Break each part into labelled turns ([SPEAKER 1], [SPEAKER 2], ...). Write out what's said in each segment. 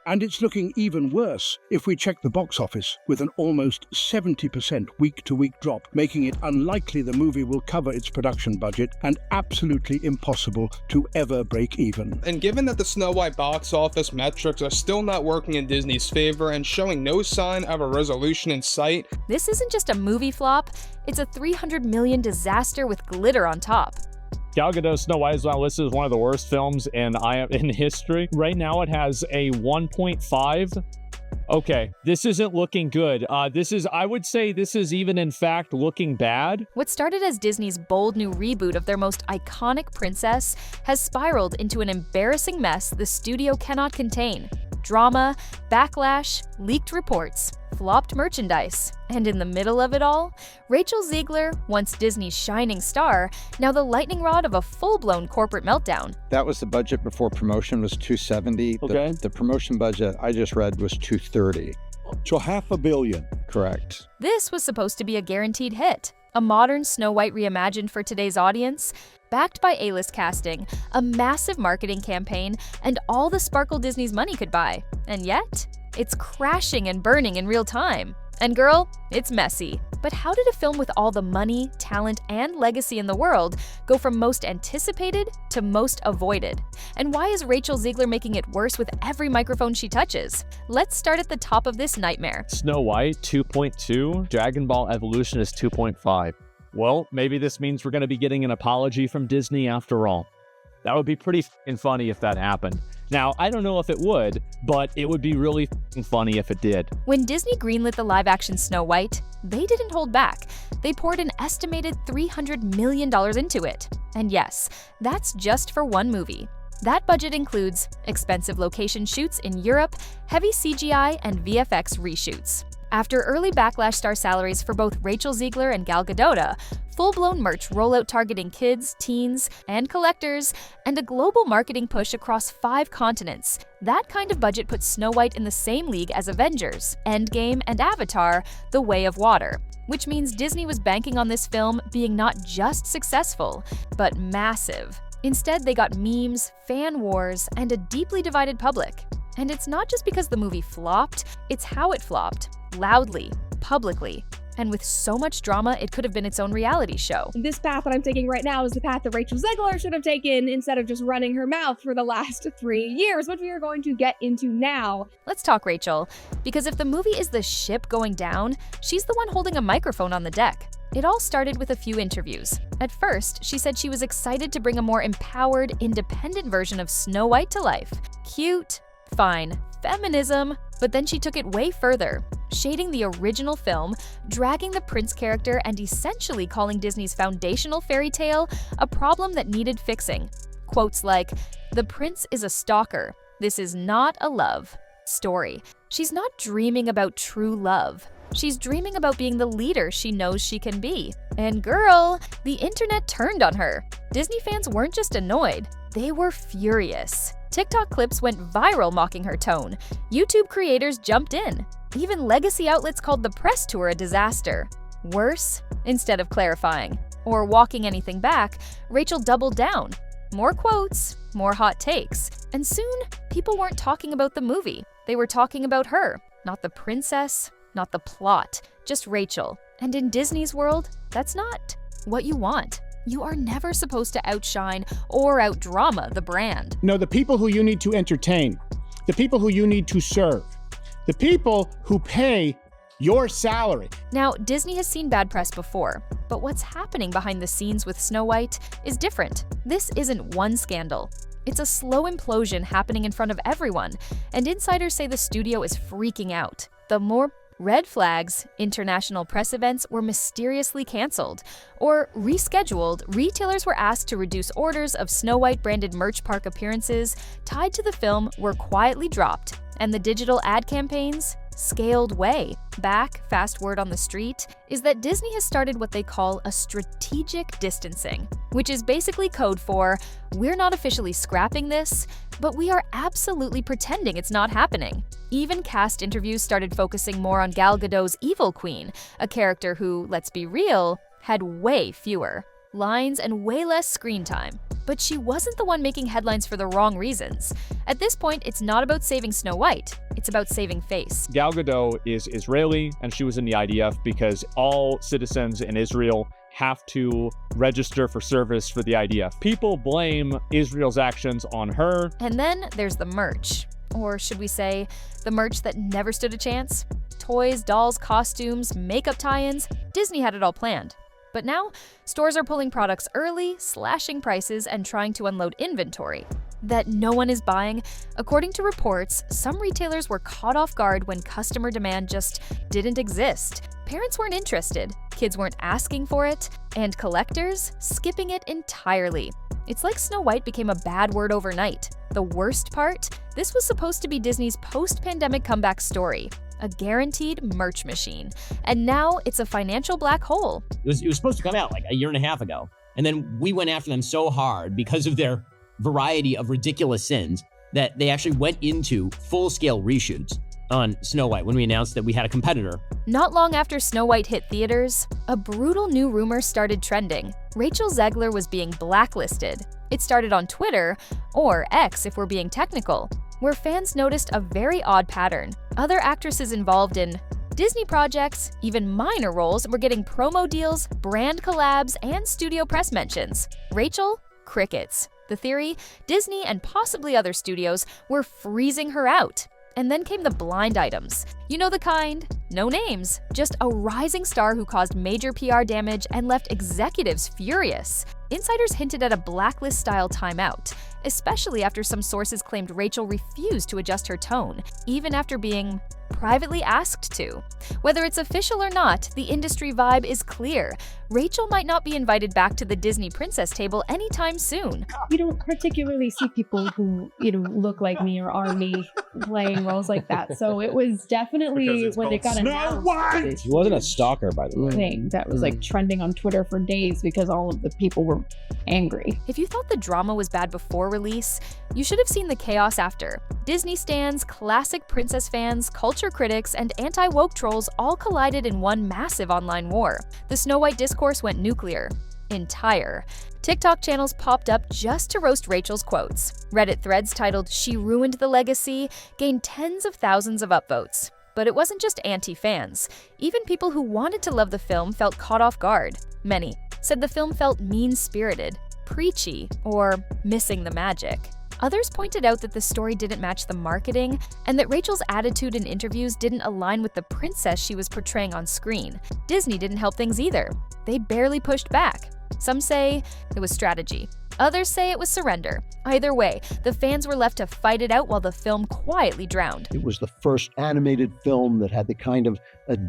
[SPEAKER 1] And it's looking even worse if we check the box office, with an almost 70% week-to-week drop, making it unlikely the movie will cover its production budget and absolutely impossible to ever break even.
[SPEAKER 2] And given that the Snow White box office metrics are still not working in Disney's favor and showing no sign of a resolution in sight,
[SPEAKER 3] this isn't just a movie flop, it's a $300 million disaster with glitter on top.
[SPEAKER 4] Gal Gadot's Snow White is now listed as one of the worst films in history. Right now it has a 1.5. Okay, this isn't looking good. I would say this is even in fact looking bad.
[SPEAKER 3] What started as Disney's bold new reboot of their most iconic princess has spiraled into an embarrassing mess the studio cannot contain. Drama, backlash, leaked reports, flopped merchandise, and in the middle of it all, Rachel Zegler, once Disney's shining star, now the lightning rod of a full-blown corporate meltdown.
[SPEAKER 5] That was the budget before promotion was $270.
[SPEAKER 4] Okay.
[SPEAKER 5] The promotion budget I just read was $230.
[SPEAKER 1] So $500 million.
[SPEAKER 5] Correct.
[SPEAKER 3] This was supposed to be a guaranteed hit, a modern Snow White reimagined for today's audience, backed by A-list casting, a massive marketing campaign, and all the sparkle Disney's money could buy. And yet, it's crashing and burning in real time. And girl, it's messy. But how did a film with all the money, talent, and legacy in the world go from most anticipated to most avoided? And why is Rachel Zegler making it worse with every microphone she touches? Let's start at the top of this nightmare.
[SPEAKER 4] Snow White 2.2, Dragon Ball Evolution is 2.5. Well, maybe this means we're going to be getting an apology from Disney after all. That would be pretty f***ing funny if that happened. Now, I don't know if it would, but it would be really f***ing funny if it did.
[SPEAKER 3] When Disney greenlit the live-action Snow White, they didn't hold back. They poured an estimated $300 million into it. And yes, that's just for one movie. That budget includes expensive location shoots in Europe, heavy CGI, and VFX reshoots. After early backlash star salaries for both Rachel Zegler and Gal Gadot, full-blown merch rollout targeting kids, teens, and collectors, and a global marketing push across 5 continents, that kind of budget puts Snow White in the same league as Avengers, Endgame, and Avatar: The Way of Water, which means Disney was banking on this film being not just successful, but massive. Instead, they got memes, fan wars, and a deeply divided public. And it's not just because the movie flopped, it's how it flopped. Loudly, publicly, and with so much drama it could have been its own reality show.
[SPEAKER 6] This path that I'm taking right now is the path that Rachel Zegler should have taken instead of just running her mouth for the last 3 years, which we are going to get into now.
[SPEAKER 3] Let's talk Rachel, because if the movie is the ship going down, she's the one holding a microphone on the deck. It all started with a few interviews. At first, she said she was excited to bring a more empowered, independent version of Snow White to life. Cute, fine, feminism, but then she took it way further, shading the original film, dragging the prince character, and essentially calling Disney's foundational fairy tale a problem that needed fixing. Quotes like, "The prince is a stalker. This is not a love story. She's not dreaming about true love. She's dreaming about being the leader she knows she can be." And girl, the internet turned on her. Disney fans weren't just annoyed, they were furious. TikTok clips went viral mocking her tone. YouTube creators jumped in. Even legacy outlets called the press tour a disaster. Worse, instead of clarifying or walking anything back, Rachel doubled down. More quotes, more hot takes. And soon, people weren't talking about the movie. They were talking about her. Not the princess, not the plot, just Rachel. And in Disney's world, that's not what you want. You are never supposed to outshine or outdrama the brand.
[SPEAKER 7] No, the people who you need to entertain, the people who you need to serve, the people who pay your salary.
[SPEAKER 3] Now, Disney has seen bad press before, but what's happening behind the scenes with Snow White is different. This isn't one scandal. It's a slow implosion happening in front of everyone, and insiders say the studio is freaking out. The more red flags, international press events were mysteriously canceled or rescheduled. Retailers were asked to reduce orders of Snow White branded merch park appearances tied to the film were quietly dropped, and the digital ad campaigns scaled way back. Fast word on the street is that Disney has started what they call a strategic distancing, which is basically code for, we're not officially scrapping this, but we are absolutely pretending it's not happening. Even cast interviews started focusing more on Gal Gadot's evil queen, a character who, let's be real, had way fewer lines and way less screen time. But she wasn't the one making headlines for the wrong reasons. At this point, it's not about saving Snow White, it's about saving face.
[SPEAKER 4] Gal Gadot is Israeli, and she was in the IDF because all citizens in Israel have to register for service for the IDF. People blame Israel's actions on her.
[SPEAKER 3] And then there's the merch. Or should we say, the merch that never stood a chance? Toys, dolls, costumes, makeup tie-ins, Disney had it all planned. But now, stores are pulling products early, slashing prices, and trying to unload inventory that no one is buying. According to reports, some retailers were caught off guard when customer demand just didn't exist. Parents weren't interested, kids weren't asking for it, and collectors skipping it entirely. It's like Snow White became a bad word overnight. The worst part? This was supposed to be Disney's post-pandemic comeback story. A guaranteed merch machine. And now it's a financial black hole.
[SPEAKER 8] It was supposed to come out like a year and a half ago. And then we went after them so hard because of their variety of ridiculous sins that they actually went into full-scale reshoots on Snow White when we announced that we had a competitor.
[SPEAKER 3] Not long after Snow White hit theaters, a brutal new rumor started trending. Rachel Zegler was being blacklisted. It started on Twitter, or X if we're being technical, where fans noticed a very odd pattern. Other actresses involved in Disney projects, even minor roles, were getting promo deals, brand collabs, and studio press mentions. Rachel? Crickets. The theory? Disney and possibly other studios were freezing her out. And then came the blind items. You know the kind? No names, just a rising star who caused major PR damage and left executives furious. Insiders hinted at a blacklist-style timeout, especially after some sources claimed Rachel refused to adjust her tone, even after being privately asked to. Whether it's official or not, the industry vibe is clear. Rachel might not be invited back to the Disney princess table anytime soon.
[SPEAKER 6] You don't particularly see people who, look like me or are me playing roles like that. So it was definitely when it got announced.
[SPEAKER 9] She wasn't a stalker, by the way.
[SPEAKER 6] Thing that was like trending on Twitter for days because all of the people were angry.
[SPEAKER 3] If you thought the drama was bad before release, you should have seen the chaos after. Disney stans, classic princess fans, culture critics, and anti-woke trolls all collided in one massive online war. The Snow White discourse went nuclear. Entire. TikTok channels popped up just to roast Rachel's quotes. Reddit threads titled "She Ruined the Legacy" gained tens of thousands of upvotes. But it wasn't just anti-fans. Even people who wanted to love the film felt caught off guard. Many said the film felt mean-spirited, preachy, or missing the magic. Others pointed out that the story didn't match the marketing, and that Rachel's attitude in interviews didn't align with the princess she was portraying on screen. Disney didn't help things either. They barely pushed back. Some say it was strategy. Others say it was surrender. Either way, the fans were left to fight it out while the film quietly drowned.
[SPEAKER 10] It was the first animated film that had the kind of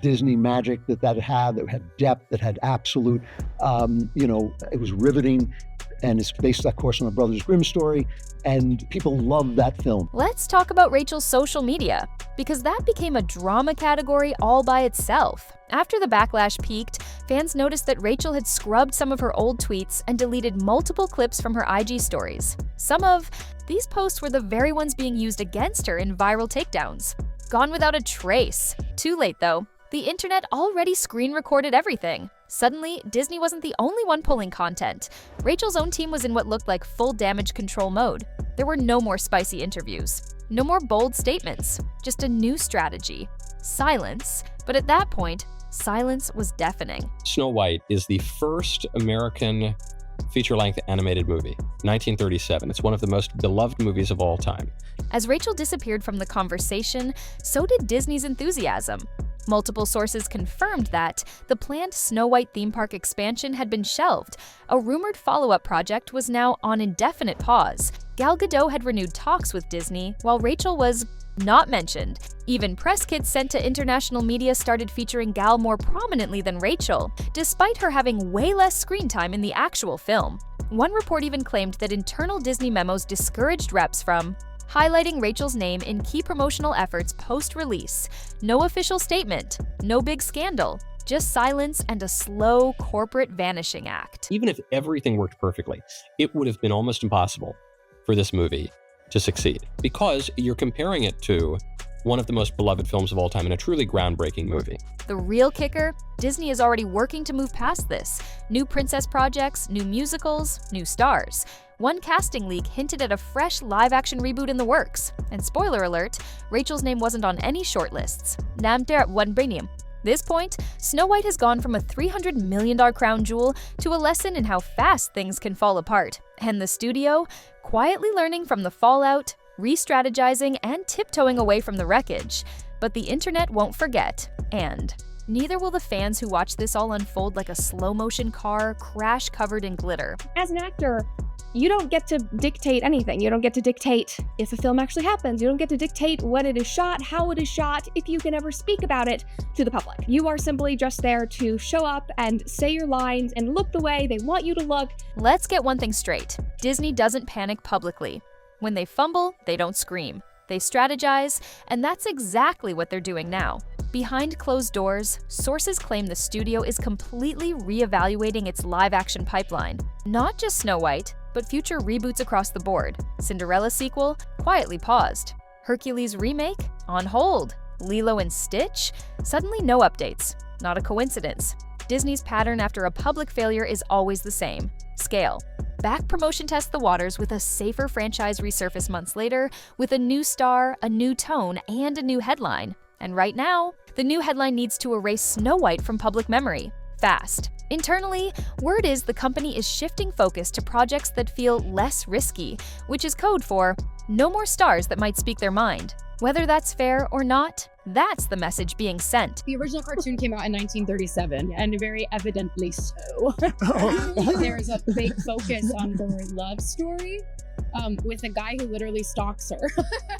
[SPEAKER 10] Disney magic that had depth, that had absolute, it was riveting. And it's based, of course, on a Brothers Grimm story, and people love that film.
[SPEAKER 3] Let's talk about Rachel's social media, because that became a drama category all by itself. After the backlash peaked, fans noticed that Rachel had scrubbed some of her old tweets and deleted multiple clips from her IG stories. Some of these posts were the very ones being used against her in viral takedowns. Gone without a trace. Too late, though. The internet already screen recorded everything. Suddenly, Disney wasn't the only one pulling content. Rachel's own team was in what looked like full damage control mode. There were no more spicy interviews, no more bold statements, just a new strategy. Silence. But at that point, silence was deafening.
[SPEAKER 11] Snow White is the first American feature-length animated movie, 1937. It's one of the most beloved movies of all time.
[SPEAKER 3] As Rachel disappeared from the conversation, so did Disney's enthusiasm. Multiple sources confirmed that the planned Snow White theme park expansion had been shelved. A rumored follow-up project was now on indefinite pause. Gal Gadot had renewed talks with Disney, while Rachel was not mentioned. Even press kits sent to international media started featuring Gal more prominently than Rachel, despite her having way less screen time in the actual film. One report even claimed that internal Disney memos discouraged reps from highlighting Rachel's name in key promotional efforts post-release. No official statement, no big scandal, just silence and a slow corporate vanishing act.
[SPEAKER 11] Even if everything worked perfectly, it would have been almost impossible for this movie to succeed because you're comparing it to one of the most beloved films of all time and a truly groundbreaking movie.
[SPEAKER 3] The real kicker? Disney is already working to move past this. New princess projects, new musicals, new stars. One casting leak hinted at a fresh live-action reboot in the works. And spoiler alert, Rachel's name wasn't on any shortlists. This point, Snow White has gone from a $300 million crown jewel to a lesson in how fast things can fall apart. And the studio, quietly learning from the fallout, re-strategizing, and tiptoeing away from the wreckage. But the internet won't forget, and neither will the fans who watch this all unfold like a slow-motion car crash covered in glitter.
[SPEAKER 6] As an actor, you don't get to dictate anything. You don't get to dictate if a film actually happens. You don't get to dictate when it is shot, how it is shot, if you can ever speak about it to the public. You are simply just there to show up and say your lines and look the way they want you to look.
[SPEAKER 3] Let's get one thing straight. Disney doesn't panic publicly. When they fumble, they don't scream. They strategize, and that's exactly what they're doing now. Behind closed doors, sources claim the studio is completely reevaluating its live-action pipeline. Not just Snow White, but future reboots across the board. Cinderella sequel, quietly paused. Hercules remake, on hold. Lilo and Stitch, suddenly no updates. Not a coincidence. Disney's pattern after a public failure is always the same: scale. Back promotion test the waters with a safer franchise resurface months later with a new star, a new tone, and a new headline. And right now, the new headline needs to erase Snow White from public memory. Fast. Internally, word is the company is shifting focus to projects that feel less risky, which is code for no more stars that might speak their mind. Whether that's fair or not, that's the message being sent.
[SPEAKER 6] The original cartoon came out in 1937, and very evidently so. There's a big focus on their love story with a guy who literally stalks her.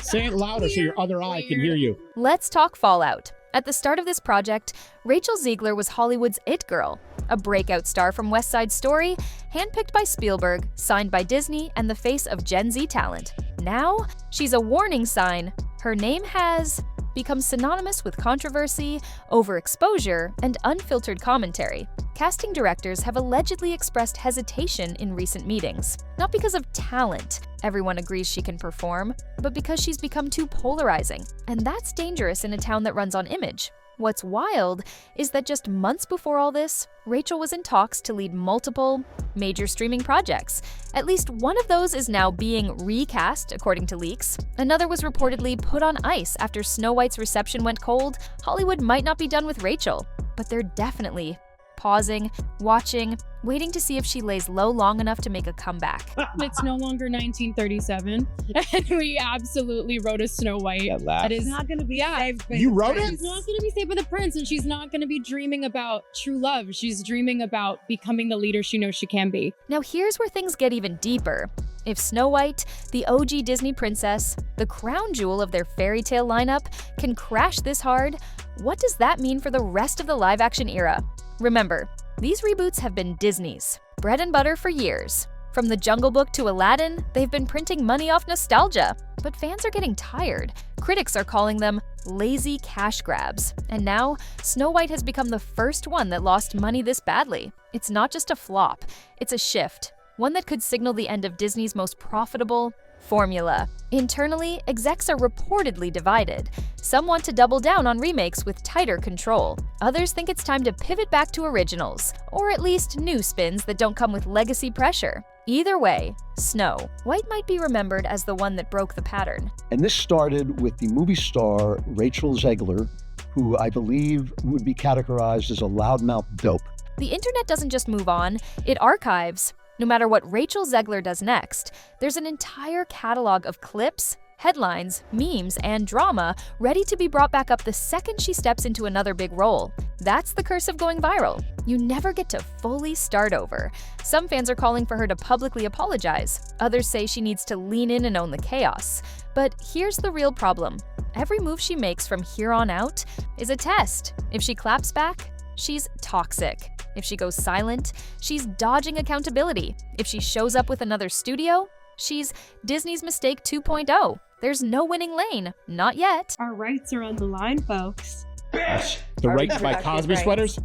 [SPEAKER 7] Say it louder so your other eye can hear you.
[SPEAKER 3] Let's talk fallout. At the start of this project, Rachel Zegler was Hollywood's it girl, a breakout star from West Side Story, handpicked by Spielberg, signed by Disney, and the face of Gen Z talent. Now, she's a warning sign. Her name has become synonymous with controversy, overexposure, and unfiltered commentary. Casting directors have allegedly expressed hesitation in recent meetings. Not because of talent, everyone agrees she can perform, but because she's become too polarizing. And that's dangerous in a town that runs on image. What's wild is that just months before all this, Rachel was in talks to lead multiple major streaming projects. At least one of those is now being recast, according to leaks. Another was reportedly put on ice after Snow White's reception went cold. Hollywood might not be done with Rachel, but they're definitely pausing, watching, waiting to see if she lays low long enough to make a comeback.
[SPEAKER 6] It's no longer 1937, and we absolutely wrote a Snow White that is not going to be saved by
[SPEAKER 7] You
[SPEAKER 6] the
[SPEAKER 7] wrote
[SPEAKER 6] prince.
[SPEAKER 7] it?
[SPEAKER 6] She's not going to be saved by the prince, and she's not going to be dreaming about true love. She's dreaming about becoming the leader she knows she can be.
[SPEAKER 3] Now here's where things get even deeper. If Snow White, the OG Disney princess, the crown jewel of their fairy tale lineup, can crash this hard, what does that mean for the rest of the live-action era? Remember, these reboots have been Disney's bread and butter for years. From The Jungle Book to Aladdin, they've been printing money off nostalgia. But fans are getting tired. Critics are calling them lazy cash grabs. And now, Snow White has become the first one that lost money this badly. It's not just a flop, it's a shift. One that could signal the end of Disney's most profitable formula. Internally, execs are reportedly divided. Some want to double down on remakes with tighter control. Others think it's time to pivot back to originals, or at least new spins that don't come with legacy pressure. Either way, Snow White might be remembered as the one that broke the pattern.
[SPEAKER 10] And this started with the movie star Rachel Zegler, who I believe would be categorized as a loudmouth dope.
[SPEAKER 3] The internet doesn't just move on, it archives. No matter what Rachel Zegler does next, there's an entire catalog of clips, headlines, memes, and drama ready to be brought back up the second she steps into another big role. That's the curse of going viral. You never get to fully start over. Some fans are calling for her to publicly apologize. Others say she needs to lean in and own the chaos. But here's the real problem. Every move she makes from here on out is a test. If she claps back, she's toxic. If she goes silent, she's dodging accountability. If she shows up with another studio, she's Disney's Mistake 2.0. There's no winning lane. Not yet.
[SPEAKER 6] Our rights are on the line, folks.
[SPEAKER 7] The right to buy Cosby sweaters?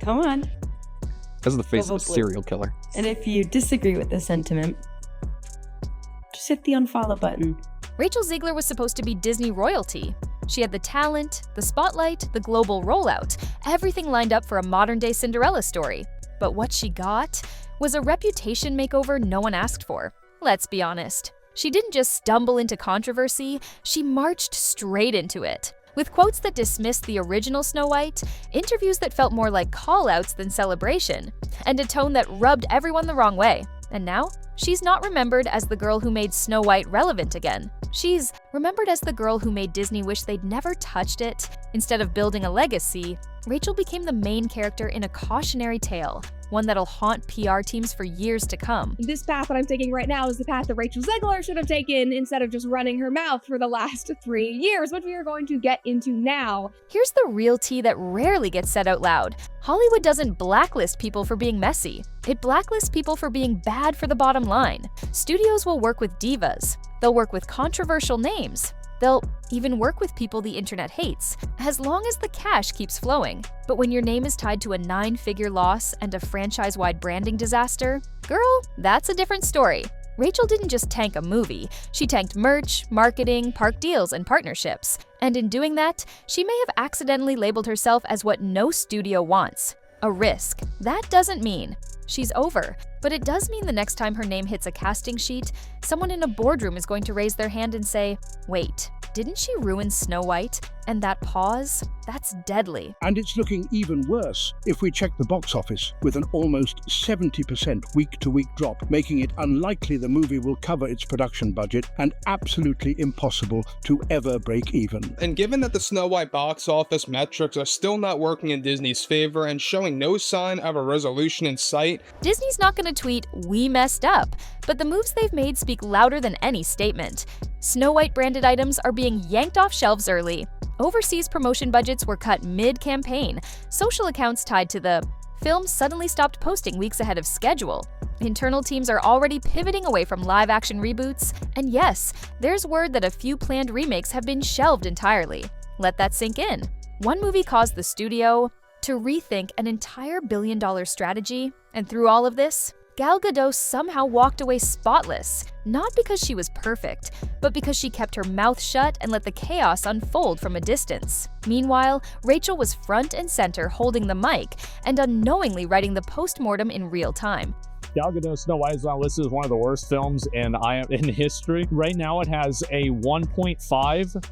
[SPEAKER 9] Come on.
[SPEAKER 11] That's the face
[SPEAKER 9] Go
[SPEAKER 11] of a
[SPEAKER 9] vote blue.
[SPEAKER 11] serial killer.
[SPEAKER 9] And if you disagree with the sentiment, just hit the unfollow button.
[SPEAKER 3] Rachel Zegler was supposed to be Disney royalty. She had the talent, the spotlight, the global rollout, everything lined up for a modern-day Cinderella story. But what she got was a reputation makeover no one asked for. Let's be honest. She didn't just stumble into controversy, she marched straight into it. With quotes that dismissed the original Snow White, interviews that felt more like call-outs than celebration, and a tone that rubbed everyone the wrong way. And now, she's not remembered as the girl who made Snow White relevant again. She's remembered as the girl who made Disney wish they'd never touched it. Instead of building a legacy, Rachel became the main character in a cautionary tale, one that'll haunt PR teams for years to come.
[SPEAKER 6] This path that I'm taking right now is the path that Rachel Zegler should have taken instead of just running her mouth for the last 3 years, which we are going to get into now.
[SPEAKER 3] Here's the real tea that rarely gets said out loud. Hollywood doesn't blacklist people for being messy. It blacklists people for being bad for the bottom line. Studios will work with divas. They'll work with controversial names. They'll even work with people the internet hates, as long as the cash keeps flowing. But when your name is tied to a 9-figure loss and a franchise-wide branding disaster, girl, that's a different story. Rachel didn't just tank a movie, she tanked merch, marketing, park deals, and partnerships. And in doing that, she may have accidentally labeled herself as what no studio wants: a risk. That doesn't mean she's over, but it does mean the next time her name hits a casting sheet, someone in a boardroom is going to raise their hand and say, wait, didn't she ruin Snow White? And that pause, that's deadly.
[SPEAKER 1] And it's looking even worse if we check the box office, with an almost 70% week-to-week drop, making it unlikely the movie will cover its production budget and absolutely impossible to ever break even.
[SPEAKER 2] And given that the Snow White box office metrics are still not working in Disney's favor and showing no sign of a resolution in sight,
[SPEAKER 3] Disney's not going to tweet, "We messed up," but the moves they've made speak louder than any statement. Snow White branded items are being yanked off shelves early. Overseas promotion budgets were cut mid-campaign. Social accounts tied to the film suddenly stopped posting weeks ahead of schedule. Internal teams are already pivoting away from live-action reboots. And yes, there's word that a few planned remakes have been shelved entirely. Let that sink in. One movie caused the studio to rethink an entire billion-dollar strategy, and through all of this, Gal Gadot somehow walked away spotless, not because she was perfect, but because she kept her mouth shut and let the chaos unfold from a distance. Meanwhile, Rachel was front and center holding the mic and unknowingly writing the postmortem in real time.
[SPEAKER 4] Gal Gadot's Snow White is now listed as one of the worst films in history. Right now it has a 1.5.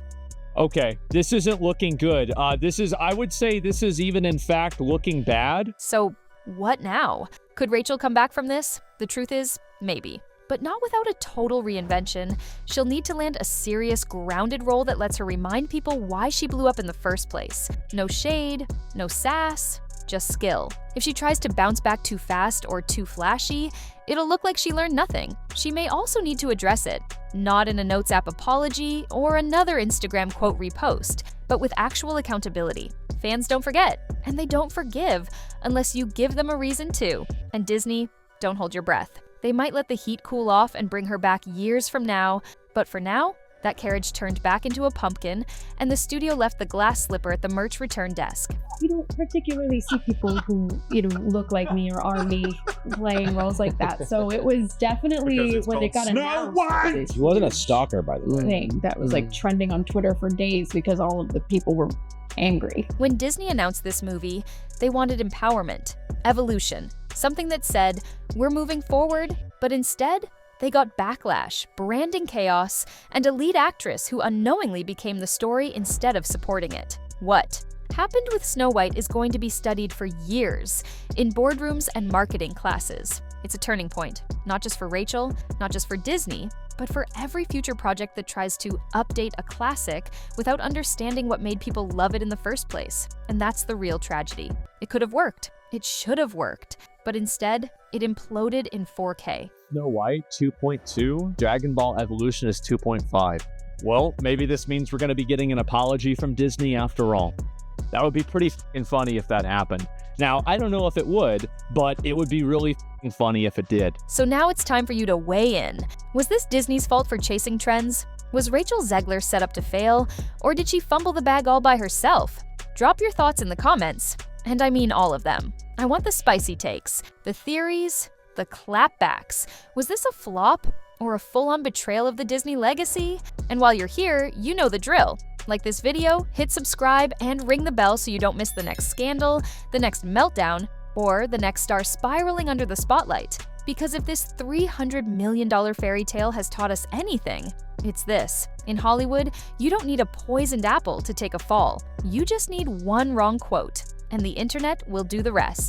[SPEAKER 4] Okay, this isn't looking good. I would say this is even in fact looking bad.
[SPEAKER 3] So what now? Could Rachel come back from this? The truth is, maybe. But not without a total reinvention. She'll need to land a serious, grounded role that lets her remind people why she blew up in the first place. No shade, no sass, just skill. If she tries to bounce back too fast or too flashy, it'll look like she learned nothing. She may also need to address it, not in a Notes app apology or another Instagram quote repost, but with actual accountability. Fans don't forget, and they don't forgive unless you give them a reason to. And Disney, don't hold your breath. They might let the heat cool off and bring her back years from now, but for now, that carriage turned back into a pumpkin, and the studio left the glass slipper at the merch return desk.
[SPEAKER 6] You don't particularly see people who, look like me or are me playing roles like that. So it was definitely, when it got announced,
[SPEAKER 11] She wasn't a stalker, by the way.
[SPEAKER 6] thing that was like trending on Twitter for days because all of the people were angry.
[SPEAKER 3] When Disney announced this movie, they wanted empowerment, evolution, something that said, we're moving forward, but instead, they got backlash, branding chaos, and a lead actress who unknowingly became the story instead of supporting it. What happened with Snow White is going to be studied for years in boardrooms and marketing classes. It's a turning point, not just for Rachel, not just for Disney, but for every future project that tries to update a classic without understanding what made people love it in the first place. And that's the real tragedy. It could have worked. It should have worked. But instead, it imploded in 4K.
[SPEAKER 4] Snow White 2.2, Dragon Ball Evolution is 2.5. Well, maybe this means we're going to be getting an apology from Disney after all. That would be pretty f***ing funny if that happened. Now, I don't know if it would, but it would be really f***ing funny if it did.
[SPEAKER 3] So now it's time for you to weigh in. Was this Disney's fault for chasing trends? Was Rachel Zegler set up to fail? Or did she fumble the bag all by herself? Drop your thoughts in the comments. And I mean all of them. I want the spicy takes, the theories, the clapbacks. Was this a flop? Or a full-on betrayal of the Disney legacy? And while you're here, you know the drill. Like this video, hit subscribe, and ring the bell so you don't miss the next scandal, the next meltdown, or the next star spiraling under the spotlight. Because if this $300 million fairy tale has taught us anything, it's this. In Hollywood, you don't need a poisoned apple to take a fall. You just need one wrong quote, and the internet will do the rest.